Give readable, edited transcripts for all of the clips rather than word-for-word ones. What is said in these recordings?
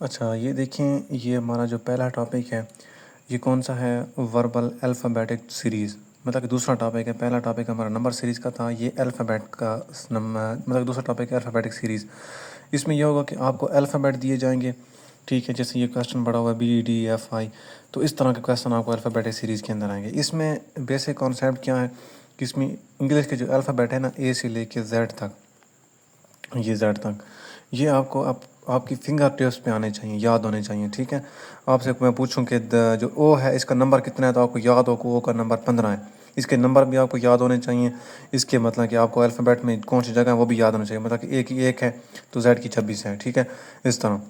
अच्छा, ये देखें, ये हमारा जो पहला टॉपिक है, ये कौन सा है? Verbal alphabetic series. मतलब कि दूसरा टॉपिक है। पहला टॉपिक हमारा नंबर सीरीज़ का था, ये अल्फ़ाबेट का मतलब दूसरा टॉपिक है अल्फ़ाबेटिक सीरीज़। इसमें यह होगा कि आपको अल्फ़ाबेट दिए जाएंगे, ठीक है। जैसे ये क्वेश्चन पड़ा हुआ है BDFI, तो इस तरह के क्वेश्चन आपको अल्फ़ाबेटिक सीरीज़ के अंदर आएंगे। इसमें बेसिक कॉन्सेप्ट क्या है कि इसमें इंग्लिश के जो अल्फ़ाबेट है ना, A से लेके Z तक, ये Z तक, ये आपको आपकी फिंगर टिप्स पे आने चाहिए, याद होने चाहिए, ठीक है। आपसे मैं पूछूं कि जो O है इसका नंबर कितना है, तो आपको याद हो कि O का नंबर 15 है। इसके नंबर भी आपको याद होने चाहिए। इसके मतलब कि आपको अल्फ़ाबेट में कौन सी जगह है वो भी याद होना चाहिए। मतलब कि A की 1 है तो Z की 26 है, ठीक है, इस तरह।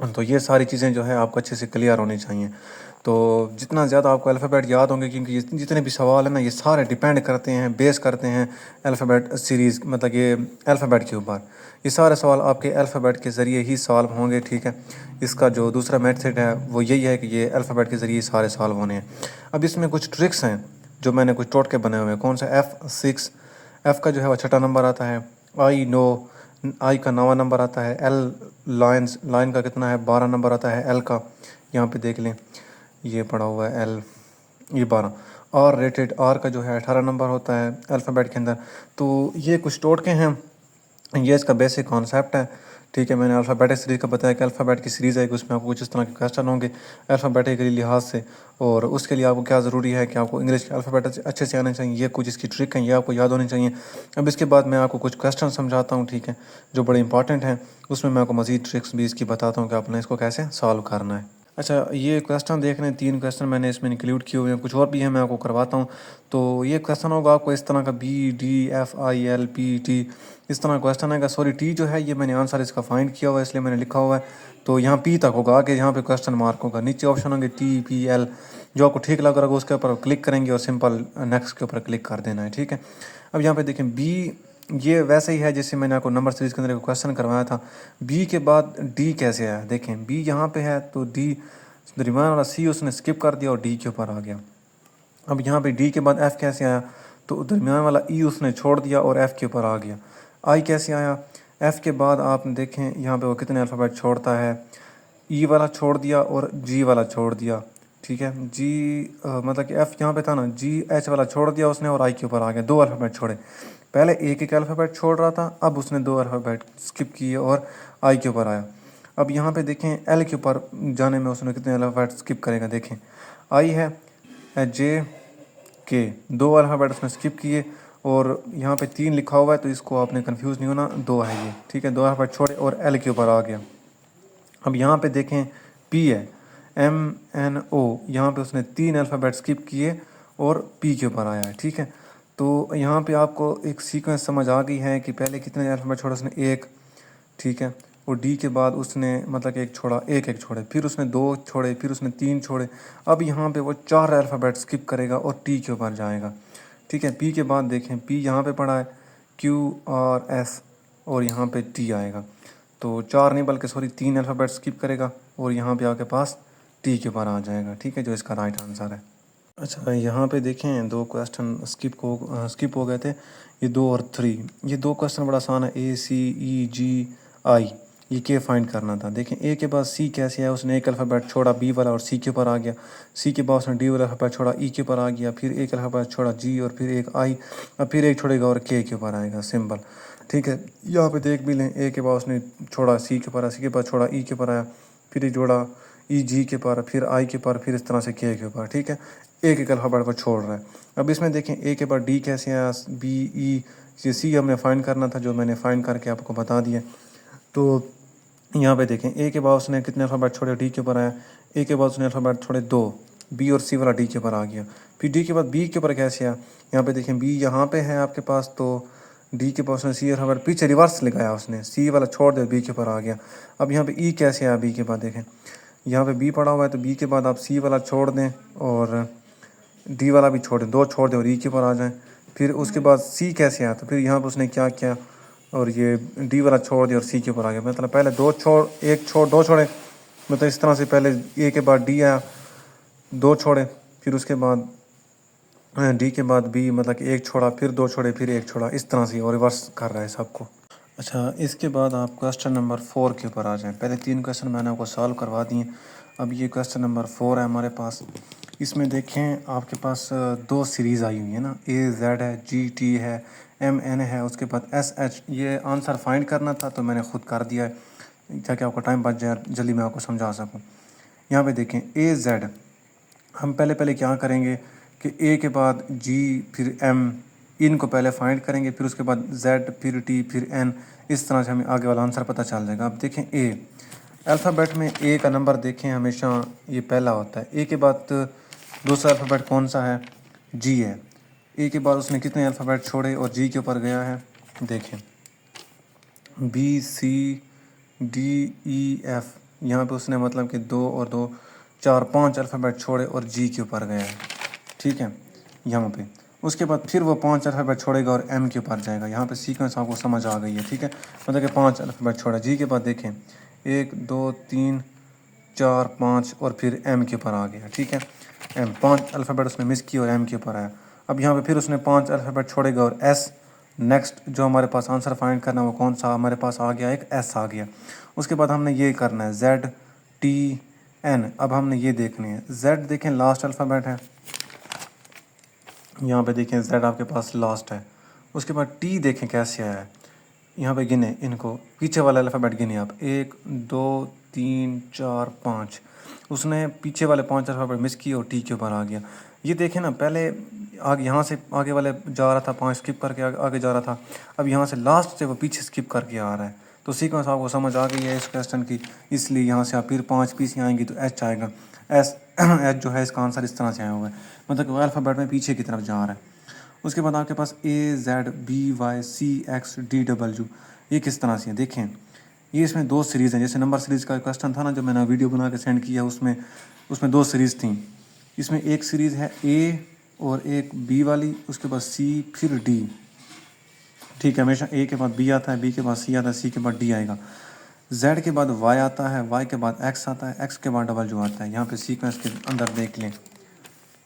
तो ये सारी चीज़ें जो है आपको अच्छे से क्लियर होनी चाहिए। तो जितना ज़्यादा आपको अल्फ़ाबेट याद होंगे, क्योंकि जितने भी सवाल हैं ना, ये सारे डिपेंड करते हैं, बेस करते हैं अल्फ़ाबेट सीरीज़, मतलब ये अल्फ़ाबेट के ऊपर। ये सारे सवाल आपके अल्फ़ाबेट के ज़रिए ही सॉल्व होंगे, ठीक है। इसका जो दूसरा मेथड है वो यही है कि ये अल्फ़ाबेट के ज़रिए सारे सॉल्व होने हैं। अब इसमें कुछ ट्रिक्स हैं जो मैंने कुछ टोटके बनाए हुए हैं। कौन सा? F6, F का जो है वो छठा नंबर आता है। आई का 9वां नंबर आता है। लाइन का कितना है? 12 नंबर आता है एल का। यहाँ पे देख लें, ये पड़ा हुआ है एल, ये 12। और रेटेड आर का जो है 18 नंबर होता है अल्फ़ाबेट के अंदर। तो ये कुछ टोटके हैं, ये इसका बेसिक कॉन्सेप्ट है, ठीक है। मैंने अल्फ़ाबेटिक सीरीज़ का बताया कि अल्फ़ाबेट की सीरीज़ है कि उसमें आपको कुछ इस तरह के क्वेश्चन होंगे अल्फ़ाबेटिकली लिहाज से। और उसके लिए आपको क्या ज़रूरी है कि आपको इंग्लिश के अल्फ़ाबेट अच्छे से आने चाहिए। ये कुछ इसकी ट्रिक हैं, ये आपको याद होनी चाहिए। अब इसके बाद मैं आपको कुछ क्वेश्चन समझाता हूँ, ठीक है, जो बड़े इंपॉर्टेंट हैं। उसमें मैं आपको मज़ीद ट्रिक्स भी इसकी बताता हूँ कि आपने इसको कैसे सॉल्व करना है। अच्छा, ये क्वेश्चन देख रहे हैं, 3 क्वेश्चन मैंने इसमें इंक्लूड किए हुए हैं, कुछ और भी हैं, मैं आपको करवाता हूँ। तो ये क्वेश्चन होगा आपको इस तरह का BDFILPT, इस तरह क्वेश्चन आएगा। सॉरी, टी जो है ये मैंने आंसर इसका फाइंड किया हुआ है, इसलिए मैंने लिखा हुआ है। तो यहाँ पी तक होगा, आगे यहाँ पे क्वेश्चन मार्क होगा, नीचे ऑप्शन होंगे TPL। जो आपको ठीक लग रहा होगा उसके ऊपर क्लिक करेंगे और सिंपल नेक्स्ट के ऊपर क्लिक कर देना है, ठीक है। अब यहाँ पे देखें, बी ये वैसे ही है जैसे मैंने आपको नंबर सीरीज़ के अंदर एक क्वेश्चन करवाया था। बी के बाद डी कैसे आया? देखें, बी यहाँ पे है तो डी दरमियान वाला सी उसने स्किप कर दिया और डी के ऊपर आ गया। अब यहाँ पे डी के बाद एफ़ कैसे आया? तो दरमियान वाला ई उसने छोड़ दिया और एफ़ के ऊपर आ गया। आई कैसे आया? एफ़ के बाद आप देखें यहाँ पे वो कितने अल्फ़ाबेट छोड़ता है। ई वाला छोड़ दिया और जी वाला छोड़ दिया, ठीक है। मतलब कि एफ़ यहाँ पे था ना, GH वाला छोड़ दिया उसने और आई के ऊपर आ गया। 2 अल्फ़ाबेट छोड़े। पहले एक एक अल्फ़ाबेट छोड़ रहा था, अब उसने 2 अल्फ़ाबेट स्किप किए और आई के ऊपर आया। अब यहाँ पे देखें, एल के ऊपर जाने में उसने कितने अल्फ़ाबेट स्किप करेगा? देखें, आई है, JK, 2 अल्फ़ाबेट उसने स्किप किए और यहाँ पे 3 लिखा हुआ है तो इसको आपने कंफ्यूज नहीं होना, 2 है ये, ठीक है। 2 अल्फ़ाबेट छोड़े और एल के ऊपर आ गया। अब यहाँ पे देखें, P है, MNO, यहाँ पे उसने 3 अल्फ़ाबेट स्किप किए और P के ऊपर आया है, ठीक है। तो यहाँ पे आपको एक सीक्वेंस समझ आ गई है कि पहले कितने अल्फ़ाबेट छोड़े उसने? 1, ठीक है। और डी के बाद उसने मतलब कि एक छोड़ा, एक छोड़े, फिर उसने 2 छोड़े, फिर उसने 3 छोड़े। अब यहाँ पे वो 4 अल्फ़ाबेट स्किप करेगा और टी के ऊपर जाएगा, ठीक है। पी के बाद देखें, पी यहाँ पे पड़ा है, QRS, और यहाँ पे टी आएगा। तो 4 नहीं बल्कि सॉरी 3 अल्फ़ाबेट स्किप करेगा और यहाँ पे आके पास टी के ऊपर आ जाएगा, ठीक है, जो इसका राइट आंसर है। अच्छा, यहाँ पे देखें 2 क्वेश्चन स्किप हो गए थे, ये 2 और 3। ये 2 क्वेश्चन बड़ा आसान है, ACEGI, ये के फाइंड करना था। देखें, ए के बाद सी कैसे है? उसने एक अल्फ़ाबेट छोड़ा बी वाला और सी के ऊपर आ गया। सी के बाद उसने डी वाला अल्फ़ाबेट छोड़ा, ई के ऊपर आ गया, फिर एक अल्फ़ाबेट छोड़ा जी और फिर एक आई, अब फिर एक छोड़ेगा और के ऊपर आएगा, सिंपल, ठीक है। यहाँ पे देख भी लें, ए के बाद उसने छोड़ा सी के ऊपर, सी के बाद छोड़ा ई के ऊपर आया, फिर जोड़ा ई जी के ऊपर, फिर आई के ऊपर, फिर इस तरह से के ऊपर, ठीक है। एक एक अल्फ़ाबेट को छोड़ रहा है। अब इसमें देखें, ए के बाद डी कैसे आया, बी ई, ये सी हमने फाइंड करना था, जो मैंने फाइंड करके आपको बता दिया। तो यहाँ पे देखें, ए के बाद उसने कितने अल्फ़ाबेट छोड़े? डी के ऊपर आया। ए के बाद उसने अल्फ़ाबेट छोड़े 2, बी और सी वाला डी के ऊपर आ गया। फिर डी के बाद बी के ऊपर कैसे आया? यहाँ पे देखें, बी यहाँ पे है आपके पास, तो डी के पास उसने सी अल्फ़ाबेट पीछे रिवर्स लगाया, उसने सी वाला छोड़ दिया, बी के ऊपर आ गया। अब यहाँ पे ई कैसे आया? बी के बाद देखें, यहाँ पे बी पड़ा हुआ है तो बी के बाद आप सी वाला छोड़ दें और डी वाला भी छोड़ दें, 2 छोड़ दें और ई के ऊपर आ जाएं। फिर उसके बाद सी कैसे आया? तो फिर यहाँ पर उसने क्या किया और ये डी वाला छोड़ दिया और सी के ऊपर आ गया। मतलब पहले 2 छोड़, 1 छोड़, 2 छोड़े, मतलब इस तरह से पहले ए के बाद डी आया, 2 छोड़े, फिर उसके बाद डी के बाद बी, मतलब कि 1 छोड़ा, फिर 2 छोड़े, फिर 1 छोड़ा, इस तरह से और रिवर्स कर रहा है सबको। अच्छा, इसके बाद आप क्वेश्चन नंबर 4 के ऊपर आ जाएँ। पहले 3 क्वेश्चन मैंने आपको सॉल्व करवा दिए। अब ये क्वेश्चन नंबर 4 है हमारे पास। इसमें देखें आपके पास 2 सीरीज़ आई हुई है ना, AZ है, GT है, MN है, उसके बाद SH। ये आंसर फाइंड करना था तो मैंने खुद कर दिया है ताकि आपका टाइम बच जाए, जल्दी मैं आपको समझा सकूँ। यहाँ पे देखें AZ, हम पहले क्या करेंगे कि A के बाद G फिर M, इनको पहले फाइंड करेंगे, फिर उसके बाद Z फिर T फिर N। इस तरह से हमें आगे वाला आंसर पता चल जाएगा। अब देखें A, अल्फ़ाबेट में A का नंबर देखें हमेशा ये पहला होता है। A के बाद दूसरा अल्फ़ाबेट कौन सा है? G है। A के बाद उसने कितने अल्फ़ाबेट छोड़े और G के ऊपर गया है? देखें B C D E F, यहाँ पे उसने मतलब कि 2 और 2 4 5 अल्फ़ाबेट छोड़े और G के ऊपर गया है। ठीक है, यहाँ पे उसके बाद फिर वो 5 अल्फ़ाबेट छोड़ेगा और M के ऊपर जाएगा। यहाँ पे सीक्वेंस आपको समझ आ गई है। ठीक है, मतलब कि 5 अल्फ़ाबेट छोड़ा। G के बाद देखें 1 2 3 4 5 और फिर M के ऊपर आ गया। ठीक है, M 5 अल्फ़ाबेट उसने मिस किया और M के ऊपर आया। अब यहाँ पे फिर उसने 5 अल्फ़ाबेट छोड़ेगा और S। नेक्स्ट जो हमारे पास आंसर फाइंड करना है वो कौन सा हमारे पास आ गया? एक S आ गया। उसके बाद हमने ये करना है Z T N। अब हमने ये देखनी है Z, देखें लास्ट अल्फ़ाबेट है, यहाँ पे देखें Z आपके पास लास्ट है। उसके बाद T देखें कैसे आया है, यहाँ पे गिने इनको, पीछे वाला अल्फ़ाबेट गिने आप, 1 2 3 4 5। उसने पीछे वाले 5 अल्फ़ाबेट मिस किए और T के ऊपर आ गया। ये देखें ना, पहले आगे यहाँ से आगे वाले जा रहा था, 5 स्किप करके आगे जा रहा था। अब यहाँ से लास्ट से वो पीछे स्किप करके आ रहा है। तो सीक्वेंस आपको समझ आ गई है इस क्वेश्चन की, इसलिए यहाँ से आप फिर 5 पीछे आएंगी तो H आएगा। एस H जो है इसका आंसर इस तरह से आया हुआ है, मतलब कि वो अल्फ़ाबेट में पीछे की तरफ जा रहा है। उसके बाद आपके पास AZBYCXDW, ये किस तरह से है देखें। ये इसमें 2 सीरीज़ हैं, जैसे नंबर सीरीज़ का क्वेश्चन था ना जो मैंने वीडियो बना के सेंड किया, उसमें 2 सीरीज़ थी। इसमें एक सीरीज़ है A और एक B वाली, उसके बाद C फिर D। ठीक है, हमेशा A के बाद B आता है, B के बाद C आता है, C के बाद D आएगा। Z के बाद Y आता है, Y के बाद X आता है, X के बाद W आता है। यहाँ पे सीक्वेंस के अंदर देख लें,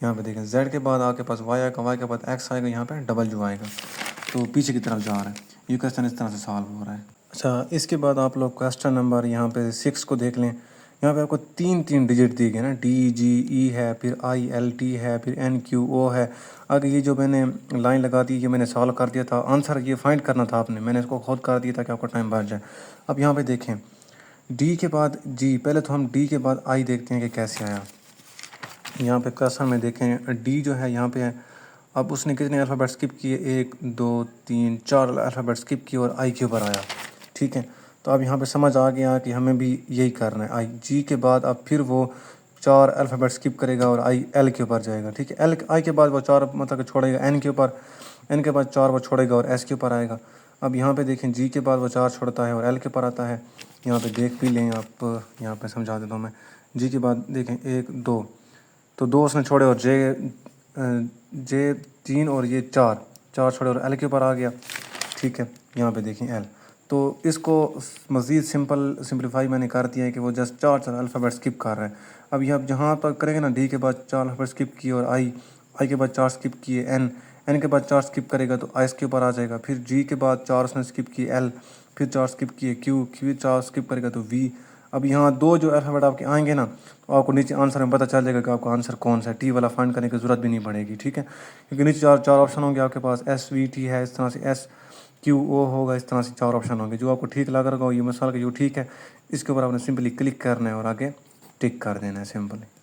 यहाँ पे देखें Z के बाद आपके पास Y आएगा, Y के बाद X आएगा, यहाँ पे W आएगा। तो पीछे की तरफ जा रहा है। ये क्वेश्चन इस तरह से सॉल्व हो रहा है। अच्छा, इसके बाद आप लोग क्वेश्चन नंबर यहाँ पे 6 को देख लें। यहाँ पे आपको 3 डिजिट दिए गए ना, DGE है, फिर ILT है, फिर NQO है। आगे ये जो मैंने लाइन लगा दी, ये मैंने सॉल्व कर दिया था। आंसर ये फाइंड करना था आपने, मैंने इसको खुद कर दिया ताकि आपका टाइम बच जाए। अब यहाँ पे देखें D के बाद G, पहले तो हम D के बाद I देखते हैं कि कैसे आया। यहाँ पे क्वेश्चन में देखें D जो है यहाँ पे है। अब उसने कितने अल्फ़ाबेट स्किप किए? 1 2 3 4 अल्फ़ाबेट स्किप किए और आई के ऊपर आया। ठीक है, तो अब यहाँ पे समझ आ गया कि हमें भी यही करना है। आई जी के बाद अब फिर वो 4 अल्फ़ाबेट स्किप करेगा और आई एल के ऊपर जाएगा। ठीक है, एल आई के बाद वो 4 मतलब छोड़ेगा एन के ऊपर, एन के बाद 4 वो छोड़ेगा और एस के ऊपर आएगा। अब यहाँ पे देखें जी के बाद वो 4 छोड़ता है और एल के ऊपर आता है। यहाँ पे देख भी लें आप, यहाँ पे समझा देता हूँ मैं। जी के बाद देखें 1 2, तो 2 उसने छोड़े और जे 3 और ये 4 छोड़े और एल के ऊपर आ गया। ठीक है, यहाँ पे देखें एल। तो इसको मज़ीद सिंपलीफाई मैंने कर दिया है कि वो जस्ट 4 अल्फ़ाबेट स्किप कर रहा है। अब ये आप जहाँ तक करेंगे ना, डी के बाद 4 अल्फ़ाबेट स्किप किए और आई के बाद 4 स्किप किए, एन के बाद 4 स्किप करेगा तो आई के ऊपर आ जाएगा। फिर जी के बाद 4 उसने स्किप किए, एल फिर 4 स्किप किए, क्यू 4 स्किप करेगा तो वी। अब यहाँ 2 जो अल्फ़ाबेट आपके आएंगे ना, तो आपको नीचे आंसर में पता चल जाएगा कि आपका आंसर कौन सा है। टी वाला फाइंड करने की ज़रूरत भी नहीं पड़ेगी। ठीक है, क्योंकि नीचे 4 ऑप्शन होंगे आपके पास, SVT है, इस तरह से SQO होगा, इस तरह से 4 ऑप्शन होंगे। जो आपको ठीक लग रहा होगा ये मिसाल का जो ठीक है, इसके ऊपर आपने सिंपली क्लिक करना है और आगे टिक कर देना है सिंपली।